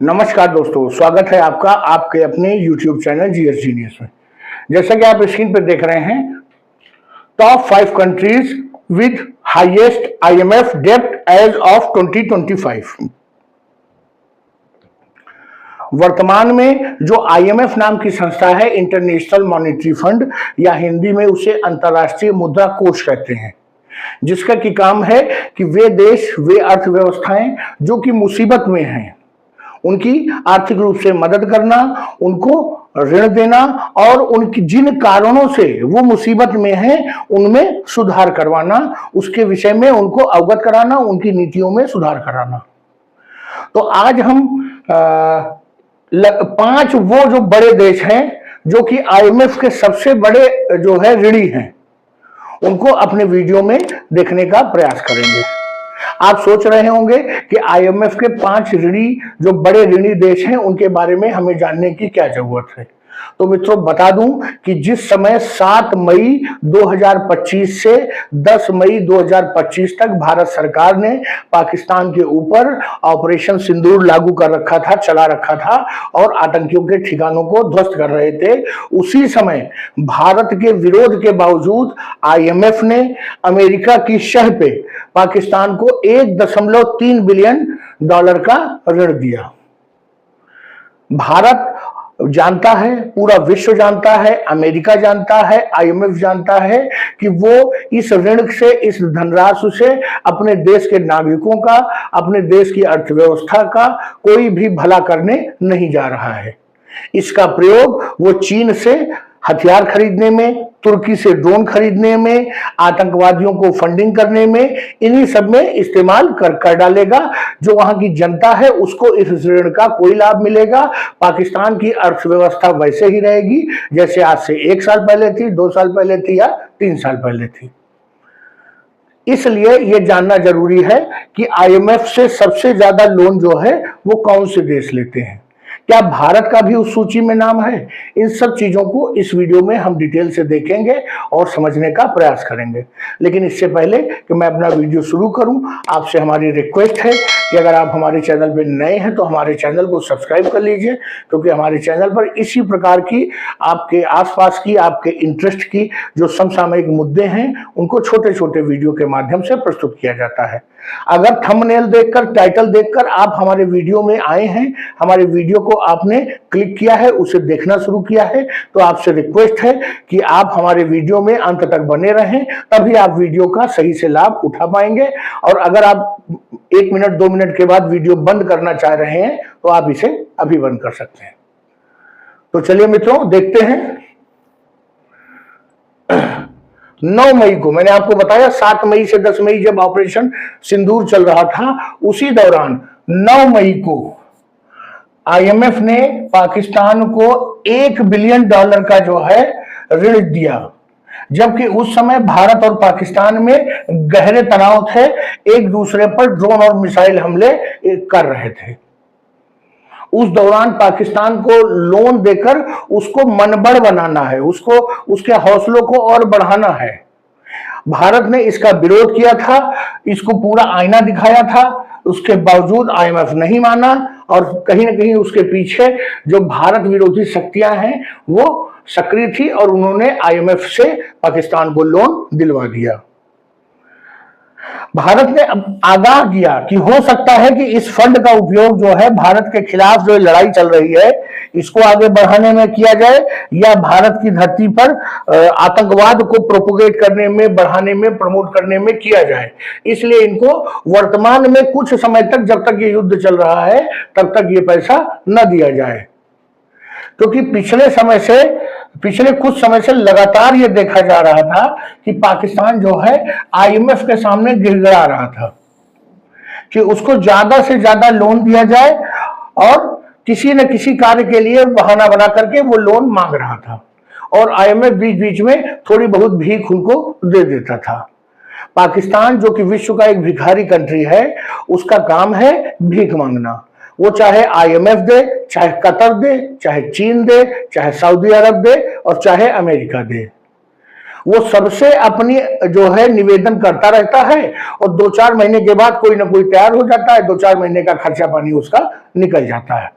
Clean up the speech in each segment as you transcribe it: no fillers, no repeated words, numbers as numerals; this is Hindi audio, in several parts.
नमस्कार दोस्तों, स्वागत है आपका आपके अपने YouTube चैनल जीएस जीनियस में। जैसा कि आप स्क्रीन पर देख रहे हैं, top 5 countries with highest IMF डेब्ट एज ऑफ 2025। वर्तमान में जो IMF नाम की संस्था है, इंटरनेशनल मॉनेटरी फंड, या हिंदी में उसे अंतर्राष्ट्रीय मुद्रा कोष कहते हैं, जिसका की काम है कि वे देश, वे अर्थव्यवस्थाएं जो कि मुसीबत में हैं, उनकी आर्थिक रूप से मदद करना, उनको ऋण देना और उनकी जिन कारणों से वो मुसीबत में हैं उनमें सुधार करवाना, उसके विषय में उनको अवगत कराना, उनकी नीतियों में सुधार कराना। तो आज हम 5 वो जो बड़े देश हैं जो कि IMF के सबसे बड़े जो है ऋणी हैं, उनको अपने वीडियो में देखने का प्रयास करेंगे। आप सोच रहे होंगे कि IMF के 5 ऋणी जो बड़े ऋणी देश हैं उनके बारे में हमें जानने की क्या जरूरत है। तो मित्रों, बता दूं कि जिस समय 7 मई 2025 से 10 मई 2025 तक भारत सरकार ने पाकिस्तान के ऊपर ऑपरेशन सिंदूर लागू कर रखा था, चला रखा था और आतंकियों के ठिकानों को ध्वस्त कर रहे थे, उसी समय भारत के विरोध के बावजूद IMF ने अमेरिका की शह पे पाकिस्तान को $1.3 बिलियन का ऋण दिया। भारत जानता है, पूरा विश्व जानता है, अमेरिका जानता है, IMF जानता है कि वो इस ऋण से, इस धनराशि से अपने देश के नागरिकों का, अपने देश की अर्थव्यवस्था का कोई भी भला करने नहीं जा रहा है। इसका प्रयोग वो चीन से हथियार खरीदने में, तुर्की से ड्रोन खरीदने में, आतंकवादियों को फंडिंग करने में, इन्हीं सब में इस्तेमाल कर डालेगा। जो वहां की जनता है उसको इस ऋण का कोई लाभ मिलेगा। पाकिस्तान की अर्थव्यवस्था वैसे ही रहेगी जैसे आज से 1 साल पहले थी, 2 साल पहले थी या 3 साल पहले थी। इसलिए यह जानना जरूरी है कि IMF से सबसे ज्यादा लोन जो है वो कौन से देश लेते हैं, क्या भारत का भी उस सूची में नाम है। इन सब चीजों को इस वीडियो में हम डिटेल से देखेंगे और समझने का प्रयास करेंगे। लेकिन इससे पहले कि मैं अपना वीडियो शुरू करूं, आपसे हमारी रिक्वेस्ट है कि अगर आप हमारे चैनल पर नए हैं तो हमारे चैनल को सब्सक्राइब कर लीजिए, क्योंकि हमारे चैनल पर इसी प्रकार की आपके आसपास की, आपके इंटरेस्ट की जो समसामयिक मुद्दे हैं उनको छोटे छोटे वीडियो के माध्यम से प्रस्तुत किया जाता है। अगर थंबनेल देखकर, टाइटल देखकर आप हमारे वीडियो में आए हैं, हमारे वीडियो को आपने क्लिक किया है, उसे देखना शुरू किया है, तो आपसे रिक्वेस्ट है कि आप हमारे वीडियो में अंत तक बने रहें, तभी आप वीडियो का सही से लाभ उठा पाएंगे। और अगर आप 1 मिनट 2 मिनट के बाद वीडियो बंद करना चाह रहे हैं तो आप इसे अभी बंद कर सकते हैं। तो चलिए मित्रों, देखते हैं। 9 मई को मैंने आपको बताया, 7 मई से 10 मई जब ऑपरेशन सिंदूर चल रहा था, उसी दौरान 9 मई को IMF ने पाकिस्तान को $1 बिलियन का जो है ऋण दिया, जबकि उस समय भारत और पाकिस्तान में गहरे तनाव थे, एक दूसरे पर ड्रोन और मिसाइल हमले कर रहे थे। उस दौरान पाकिस्तान को लोन देकर उसको मनबड़ बनाना है, उसको, उसके हौसलों को और बढ़ाना है। भारत ने इसका विरोध किया था, इसको पूरा आईना दिखाया था, उसके बावजूद IMF नहीं माना और कहीं ना कहीं उसके पीछे जो भारत विरोधी शक्तियां हैं वो सक्रिय थी और उन्होंने IMF से पाकिस्तान को लोन दिलवा दिया। भारत ने अब आगाह किया कि हो सकता है कि इस फंड का उपयोग जो है भारत के खिलाफ जो लड़ाई चल रही है इसको आगे बढ़ाने में किया जाए, या भारत की धरती पर आतंकवाद को प्रोपोगेट करने में, बढ़ाने में, प्रमोट करने में किया जाए। इसलिए इनको वर्तमान में कुछ समय तक, जब तक ये युद्ध चल रहा है तब तक ये पैसा न दिया जाए, क्योंकि पिछले कुछ समय से लगातार ये देखा जा रहा था कि पाकिस्तान जो है IMF के सामने गिड़गिड़ा रहा था कि उसको ज्यादा से ज्यादा लोन दिया जाए और किसी न किसी कार्य के लिए बहाना बना करके वो लोन मांग रहा था और IMF बीच बीच में थोड़ी बहुत भीख उनको दे देता था। पाकिस्तान जो कि विश्व का एक भिखारी कंट्री है, उसका काम है भीख मांगना। वो चाहे IMF दे, चाहे कतर दे, चाहे चीन दे, चाहे सऊदी अरब दे और चाहे अमेरिका दे। वो सबसे अपनी जो है निवेदन करता रहता है और 2-4 महीने के बाद कोई ना कोई तैयार हो जाता है, 2-4 महीने का खर्चा पानी उसका निकल जाता है।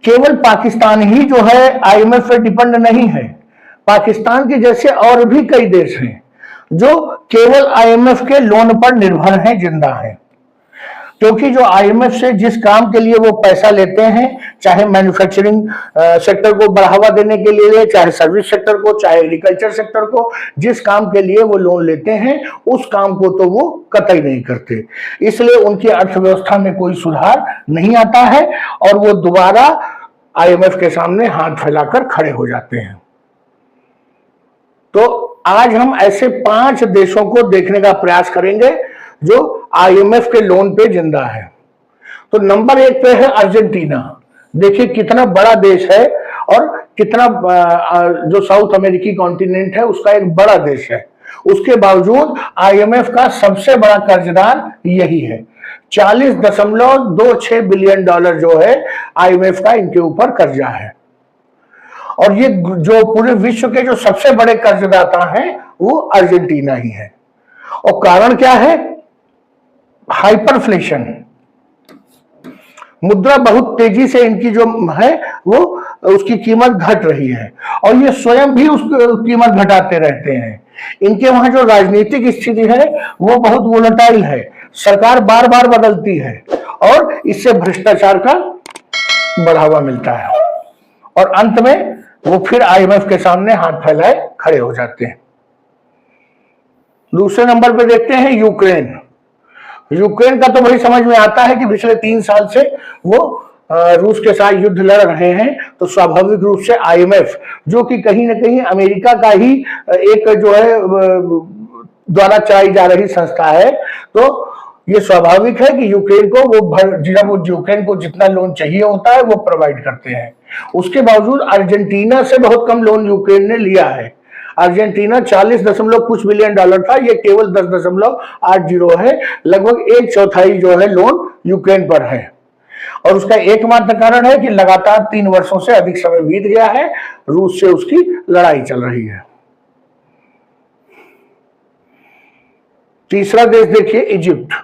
केवल पाकिस्तान ही जो है आईएमएफ पे डिपेंड नहीं है, पाकिस्तान के जैसे और भी कई देश हैं जो केवल आईएमएफ के लोन पर निर्भर हैं, जिंदा हैं। क्योंकि जो आईएमएफ से जिस काम के लिए वो पैसा लेते हैं, चाहे मैन्युफैक्चरिंग सेक्टर को बढ़ावा देने के लिए, चाहे सर्विस सेक्टर को, चाहे एग्रीकल्चर सेक्टर को, जिस काम के लिए वो लोन लेते हैं उस काम को तो वो कतई नहीं करते। इसलिए उनकी अर्थव्यवस्था में कोई सुधार नहीं आता है और वो दोबारा आईएमएफ के सामने हाथ फैलाकर खड़े हो जाते हैं। तो आज हम ऐसे 5 देशों को देखने का प्रयास करेंगे जो आईएमएफ के लोन पे जिंदा है। तो नंबर 1 पे है अर्जेंटीना। देखिए कितना बड़ा देश है और कितना जो साउथ अमेरिकी कॉन्टिनेंट है उसका एक बड़ा देश है, उसके बावजूद आईएमएफ का सबसे बड़ा कर्जदार यही है। $40.26 बिलियन जो है आईएमएफ का इनके ऊपर कर्जा है। और ये जो पूरे विश्व के जो सबसे बड़े कर्जदाता हैं वो अर्जेंटीना ही है। और कारण क्या है? हाइपरफ्लेशन, मुद्रा बहुत तेजी से इनकी जो है वो उसकी कीमत घट रही है और ये स्वयं भी उस कीमत घटाते रहते हैं। इनके वहां जो राजनीतिक स्थिति है वो बहुत वोलेटाइल है, सरकार बार बार बदलती है और इससे भ्रष्टाचार का बढ़ावा मिलता है और अंत में वो फिर आईएमएफ के सामने हाथ फैलाए खड़े हो जाते हैं। दूसरे नंबर पे देखते हैं यूक्रेन। यूक्रेन का तो वही समझ में आता है कि पिछले 3 साल से वो रूस के साथ युद्ध लड़ रहे हैं, तो स्वाभाविक रूप से आईएमएफ जो कि कहीं ना कहीं अमेरिका का ही एक जो है द्वारा चलाई जा रही संस्था है, तो ये स्वाभाविक है कि यूक्रेन को वो यूक्रेन को जितना लोन चाहिए होता है वो प्रोवाइड करते हैं। उसके बावजूद अर्जेंटीना से बहुत कम लोन यूक्रेन ने लिया है। अर्जेंटीना 40 कुछ बिलियन डॉलर था, ये केवल 10.80 है। लगभग 1/4 जो है लोन यूक्रेन पर है और उसका एकमात्र कारण है कि लगातार 3 वर्षों से अधिक समय बीत गया है, रूस से उसकी लड़ाई चल रही है। तीसरा देश देखिए इजिप्ट।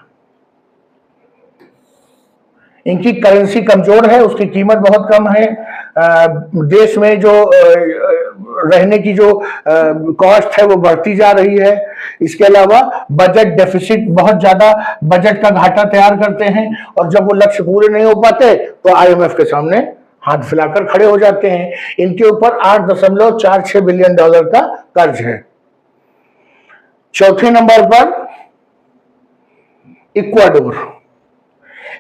इनकी करेंसी कमजोर है, उसकी कीमत बहुत कम है। देश में जो रहने की जो कॉस्ट है वो बढ़ती जा रही है। इसके अलावा बजट डेफिसिट, बहुत ज्यादा बजट का घाटा तैयार करते हैं और जब वो लक्ष्य पूरे नहीं हो पाते तो आईएमएफ के सामने हाथ फैलाकर खड़े हो जाते हैं। इनके ऊपर $8.46 बिलियन का कर्ज है। चौथे नंबर पर इक्वाडोर,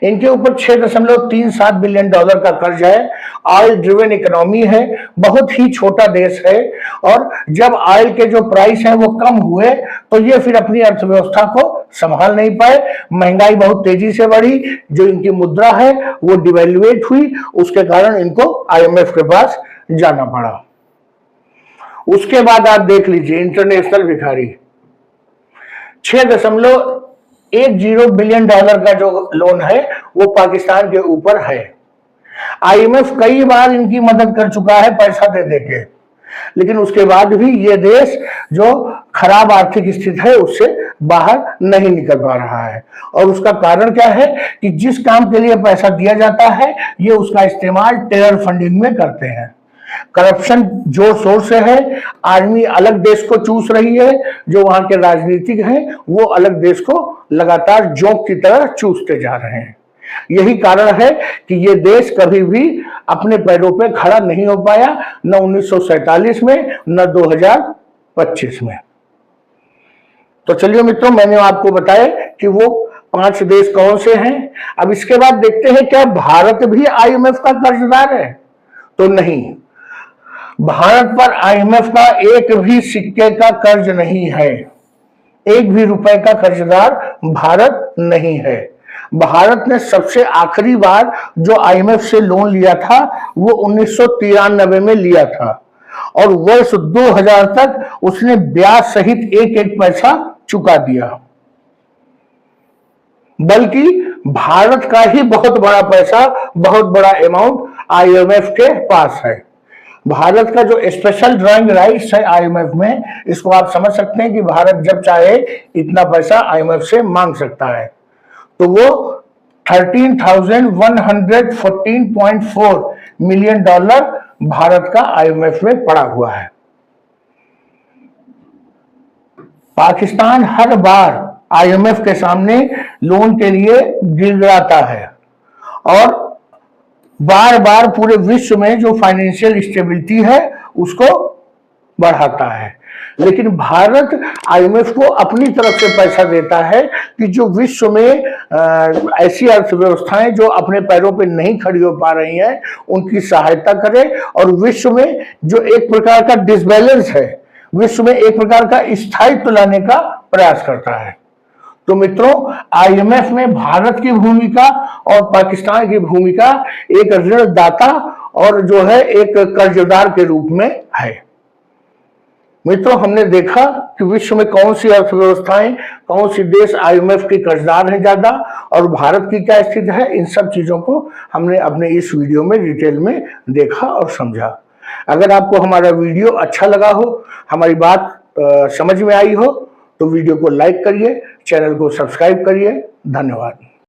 इनके ऊपर $6.37 बिलियन का कर्ज है। ऑयल ड्रिवन इकोनॉमी है, बहुत ही छोटा देश है और जब ऑयल के जो प्राइस हैं वो कम हुए तो ये फिर अपनी अर्थव्यवस्था को संभाल नहीं पाए, महंगाई बहुत तेजी से बढ़ी, जो इनकी मुद्रा है वो डिवैल्यूएट हुई, उसके कारण इनको आईएमएफ के पास जाना पड़ा। उसके बाद आप देख लीजिए इंटरनेशनल भिखारी, $6.10 बिलियन का जो लोन है वो पाकिस्तान के ऊपर है। आईएमएफ कई बार इनकी मदद कर चुका है पैसा दे देके, लेकिन उसके बाद भी ये देश जो खराब आर्थिक स्थिति है उससे बाहर नहीं निकल पा रहा है। और उसका कारण क्या है कि जिस काम के लिए पैसा दिया जाता है ये उसका इस्तेमाल टेरर फंडिंग में करते हैं। करप्शन जोर शोर से है, आर्मी अलग देश को चूस रही है, जो वहां के राजनीतिक हैं वो अलग देश को लगातार जोंक की तरह चूसते जा रहे हैं। यही कारण है कि ये देश कभी भी अपने पैरों पे खड़ा नहीं हो पाया, न 1947 में न 2025 में। तो चलिए मित्रों, मैंने आपको बताया कि वो 5 देश कौन से हैं। अब इसके बाद देखते हैं क्या भारत भी आईएमएफ का कर्जदार है? तो नहीं, भारत पर आईएमएफ का एक भी सिक्के का कर्ज नहीं है, एक भी रुपए का कर्जदार भारत नहीं है। भारत ने सबसे आखिरी बार जो आईएमएफ से लोन लिया था वो 1993 में लिया था और वर्ष 2000 तक उसने ब्याज सहित एक एक पैसा चुका दिया। बल्कि भारत का ही बहुत बड़ा पैसा, बहुत बड़ा अमाउंट आईएमएफ के पास है। भारत का जो स्पेशल ड्राइंग राइट्स है आईएमएफ में, इसको आप समझ सकते हैं कि भारत जब चाहे इतना पैसा आईएमएफ से मांग सकता है। तो वो 13,114.4 मिलियन डॉलर भारत का आईएमएफ में पड़ा हुआ है। पाकिस्तान हर बार आईएमएफ के सामने लोन के लिए गिड़गिड़ाता है और बार बार पूरे विश्व में जो फाइनेंशियल स्टेबिलिटी है उसको बढ़ाता है, लेकिन भारत आईएमएफ को अपनी तरफ से पैसा देता है कि जो विश्व में ऐसी अर्थव्यवस्थाएं जो अपने पैरों पे नहीं खड़ी हो पा रही हैं उनकी सहायता करे और विश्व में जो एक प्रकार का डिसबैलेंस है, विश्व में एक प्रकार का स्थायित्व लाने का प्रयास करता है। तो मित्रों, आईएमएफ में भारत की भूमिका और पाकिस्तान की भूमिका एक ऋणदाता और जो है एक कर्जदार के रूप में है। मित्रों, हमने देखा कि विश्व में कौन सी अर्थव्यवस्थाएं, कौन सी देश आईएमएफ के कर्जदार हैं ज्यादा और भारत की क्या स्थिति है, इन सब चीजों को हमने अपने इस वीडियो में डिटेल में देखा और समझा। अगर आपको हमारा वीडियो अच्छा लगा हो, हमारी बात समझ में आई हो, तो वीडियो को लाइक करिए, चैनल को सब्सक्राइब करिए। धन्यवाद।